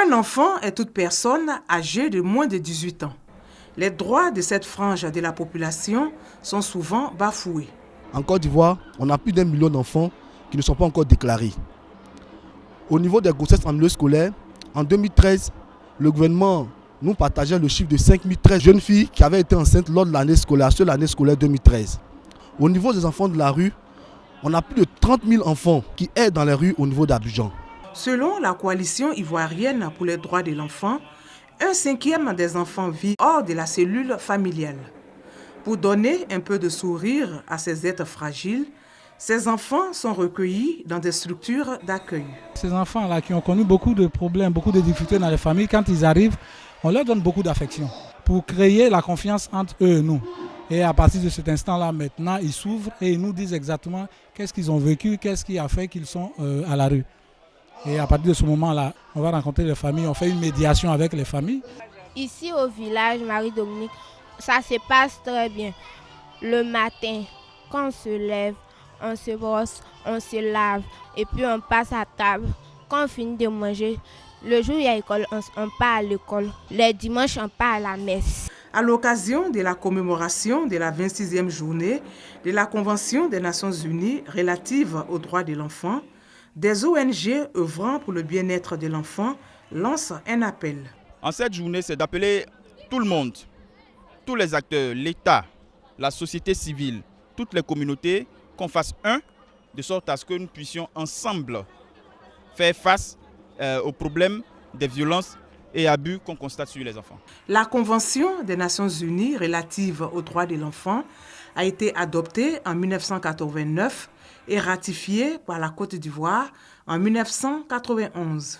Un enfant est toute personne âgée de moins de 18 ans. Les droits de cette frange de la population sont souvent bafoués. En Côte d'Ivoire, on a plus d'1 million d'enfants qui ne sont pas encore déclarés. Au niveau des grossesses en milieu scolaire, en 2013, le gouvernement nous partageait le chiffre de 5013 jeunes filles qui avaient été enceintes lors de l'année scolaire, sur l'année scolaire 2013. Au niveau des enfants de la rue, on a plus de 30 000 enfants qui errent dans les rues au niveau d'Abidjan. Selon la coalition ivoirienne pour les droits de l'enfant, 1/5 des enfants vit hors de la cellule familiale. Pour donner un peu de sourire à ces êtres fragiles, ces enfants sont recueillis dans des structures d'accueil. Ces enfants-là qui ont connu beaucoup de problèmes, beaucoup de difficultés dans les familles, quand ils arrivent, on leur donne beaucoup d'affection pour créer la confiance entre eux et nous. Et à partir de cet instant-là, maintenant, ils s'ouvrent et ils nous disent exactement qu'est-ce qu'ils ont vécu, qu'est-ce qui a fait qu'ils sont à la rue. Et à partir de ce moment-là, on va rencontrer les familles, on fait une médiation avec les familles. Ici au village Marie-Dominique, ça se passe très bien. Le matin, quand on se lève, on se brosse, on se lave et puis on passe à table. Quand on finit de manger, le jour où il y a école, on part à l'école. Les dimanches, on part à la messe. À l'occasion de la commémoration de la 26e journée de la Convention des Nations Unies relative aux droits de l'enfant, des ONG œuvrant pour le bien-être de l'enfant lancent un appel. En cette journée, c'est d'appeler tout le monde, tous les acteurs, l'État, la société civile, toutes les communautés, qu'on fasse un, de sorte à ce que nous puissions ensemble faire face aux problèmes des violences et abus qu'on constate sur les enfants. La Convention des Nations Unies relative aux droits de l'enfant a été adoptée en 1989 et ratifiée par la Côte d'Ivoire en 1991.